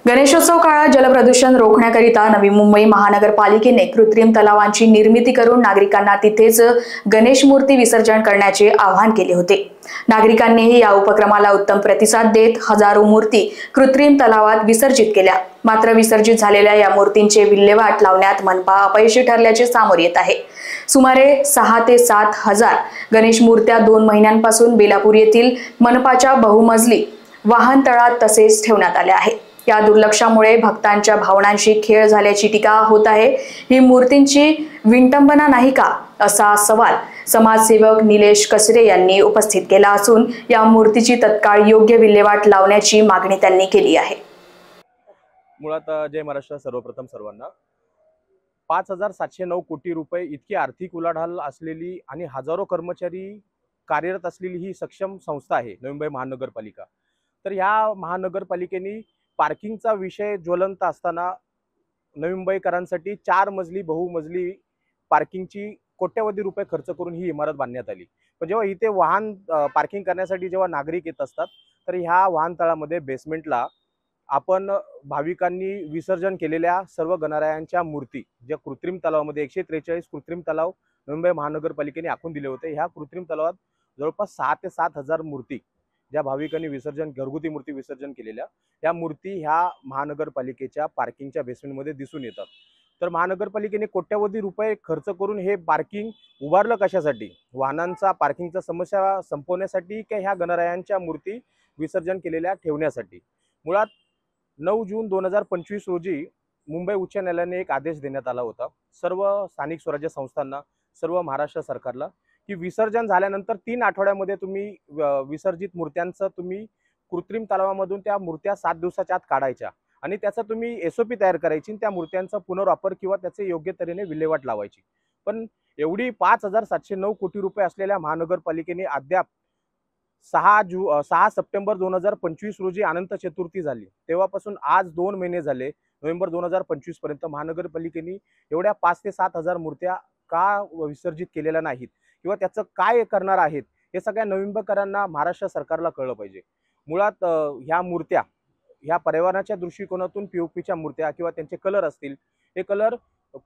गणेशोत्सव काळात जलप्रदूषण रोखण्याकरिता नवी मुंबई महानगरपालिकेने कृत्रिम तलावांची निर्मिती करून नागरिकांना तिथेच गणेश मूर्ती विसर्जन करण्याचे आवाहन केले होते। नागरिकांनीही या उपक्रमाला उत्तम प्रतिसाद देत हजारो मूर्ती कृत्रिम तलावात विसर्जित केल्या। मात्र विसर्जित झालेल्या या मूर्तींचे विल्हेवाट लावण्यात मनपा अपयशी ठरल्याचे समोर येत आहे। सुमारे 6 ते 7 हजार गणेश मूर्त्या 2 महिन्यांपासून बेलापूर येथील मनपाच्या बहुमजली वाहनतळात तसेच ठेवण्यात आल्या आहेत। या दुर्लक्षामुळे भक्तांच्या भावनांशी खेळ झाल्याची टीका होत आहे। ही मूर्तींची विटंबना नाही का, असा सवाल समाजसेवक निलेश कसरे यांनी उपस्थित केला असून या मूर्तीची तत्काळ योग्य विल्हेवाट लावण्याची मागणी त्यांनी केली आहे। मुळात जय महाराष्ट्र सर्वप्रथम सर्वांना 5709 कोटी रुपये इतकी आर्थिक उलाढाल असलेली आणि हजारो कर्मचारी कार्यरत असलेली ही सक्षम संस्था आहे नवी मुंबई महानगरपालिका। तर या महानगरपालिकेने पार्किंगचा विषय ज्वलंत असताना नवी मुंबईकरांसाठी 4 मजली बहुमजली पार्किंगची कोट्यवधी रुपये खर्च करून ही इमारत बांधण्यात आली। पण जेव्हा इथे वाहन पार्किंग करण्यासाठी जेव्हा नागरिक येत असतात तर ह्या वाहनतळामध्ये बेसमेंटला आपण भाविकांनी विसर्जन केलेल्या सर्व गणरायांच्या मूर्ती ज्या कृत्रिम तलावामध्ये 143 कृत्रिम तलाव मुंबई महानगरपालिकेने आखून दिले होते। ह्या कृत्रिम तलावात जवळपास 6 ते 7 हजार मूर्ती ज्या भाविकांनी विसर्जन घरगुती मूर्ती विसर्जन केलेल्या या मूर्ती ह्या महानगरपालिकेच्या पार्किंगच्या बेसमेंटमध्ये दिसून येतात। तर महानगरपालिकेने कोट्यवधी रुपये खर्च करून हे पार्किंग उभारलं कशासाठी? वाहनांचा पार्किंगचा समस्या संपवण्यासाठी की ह्या गणरायांच्या मूर्ती विसर्जन केलेल्या ठेवण्यासाठी? मुळात 9 जून 2025 रोजी मुंबई उच्च न्यायालयाने एक आदेश देण्यात आला होता सर्व स्थानिक स्वराज्य संस्थांना, सर्व महाराष्ट्र सरकारला, की विसर्जन झाल्यानंतर 3 आठवड्यामध्ये तुम्ही विसर्जित मूर्त्यांचं तुम्ही कृत्रिम तलावामधून त्या मूर्त्या 7 दिवसाच्या आत काढायच्या आणि त्याचा तुम्ही SOP तयार करायची आणि त्या मूर्त्यांचा पुनर्वापर किंवा त्याचे योग्य तऱ्हेने विल्हेवाट लावायची। पण एवढी 5709 कोटी रुपये असलेल्या महानगरपालिकेने अद्याप 6 सप्टेंबर 2025 रोजी अनंत चतुर्थी झाली तेव्हापासून आज 2 महिने झाले नोव्हेंबर 2025 पर्यंत महानगरपालिकेने एवढ्या 5 ते 7 हजार मूर्त्या का विसर्जित केलेल्या नाहीत किंवा त्याचं काय करणार आहेत हे सगळ्या नवीनकरांना महाराष्ट्र सरकारला कळलं पाहिजे। मुळात ह्या मूर्त्या ह्या पर्यावरणाच्या दृष्टिकोनातून POPच्या मूर्त्या किंवा त्यांचे कलर असतील, हे कलर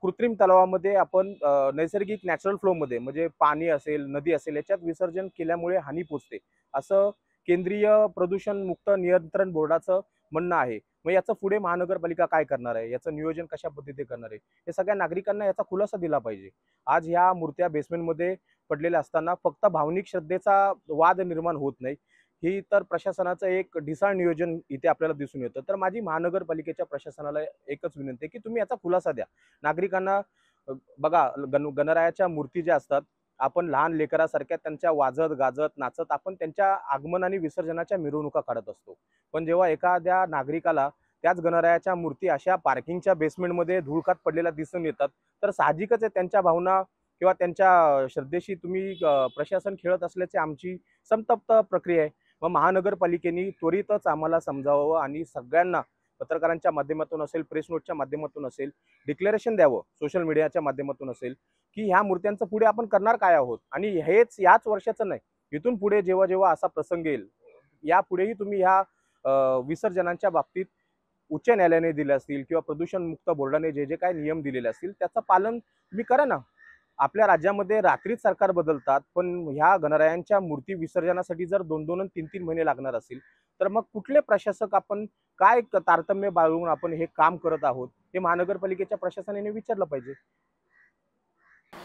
कृत्रिम तलावामध्ये आपण नैसर्गिक नॅचरल फ्लोमध्ये म्हणजे पाणी असेल, नदी असेल याच्यात विसर्जन केल्यामुळे हानी पोचते असं केंद्रीय प्रदूषण मुक्त नियंत्रण बोर्डाचं म्हणणं आहे। मग याचं पुढे महानगरपालिका काय करणार आहे, याचं नियोजन कशा पद्धतीने करणार आहे हे सगळ्या नागरिकांना याचा खुलासा दिला पाहिजे। आज ह्या मूर्त्या बेसमेंटमध्ये पडलेल्या असताना फक्त भावनिक श्रद्धेचा वाद निर्माण होत नाही, ही तर प्रशासनाचं एक ढिसाळ नियोजन इथे आपल्याला दिसून येतं। तर माझी महानगरपालिकेच्या प्रशासनाला एकच विनंती आहे की तुम्ही याचा खुलासा द्या नागरिकांना। बघा गणरायाच्या मूर्ती ज्या असतात आपण लहान लेकरासारख्या त्यांच्या वाजत गाजत नाचत आपण त्यांच्या आगमन आणि विसर्जनाच्या मिरवणुका काढत असतो। पण जेव्हा एखाद्या नागरिकाला त्याच गणरायाच्या मूर्ती अशा पार्किंगच्या बेसमेंटमध्ये धुळकात पडलेल्या दिसून येतात तर साहजिकच आहे त्यांच्या भावना किंवा त्यांच्या श्रद्धेशी तुम्ही प्रशासन खेळत असल्याची आमची संतप्त प्रक्रिया आहे। मग महानगरपालिकेने त्वरितच आम्हाला समजावं आणि सगळ्यांना पत्रकारांच्या माध्यमातून असेल, प्रेस नोटच्या माध्यमातून असेल, डिक्लेरेशन द्यावं, सोशल मीडियाच्या माध्यमातून असेल की ह्या मूर्त्यांचं पुढे आपण करणार काय आहोत आणि हेच याच वर्षाचं नाही, इथून पुढे जेव्हा जेव्हा असा प्रसंग येईल यापुढेही तुम्ही ह्या विसर्जनांच्या बाबतीत उच्च न्यायालयाने दिले असतील किंवा प्रदूषण मुक्त बोर्डाने जे जे काही नियम दिलेले असतील त्याचं पालन तुम्ही करा ना। आपल्या राज्यामध्ये रात्रीच सरकार बदलतात पण ह्या गणरायांच्या मूर्ती विसर्जनासाठी जर 2-2 आणि 3-3 महिने लागणार असतील तर मग कुठले प्रशासक आपण काय तारतम्य बाळगून आपण हे काम करत आहोत हे महानगरपालिकेच्या प्रशासनाने विचारलं पाहिजे।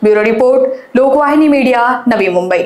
Bureau report, लोकवाहिनी media, Navi Mumbai.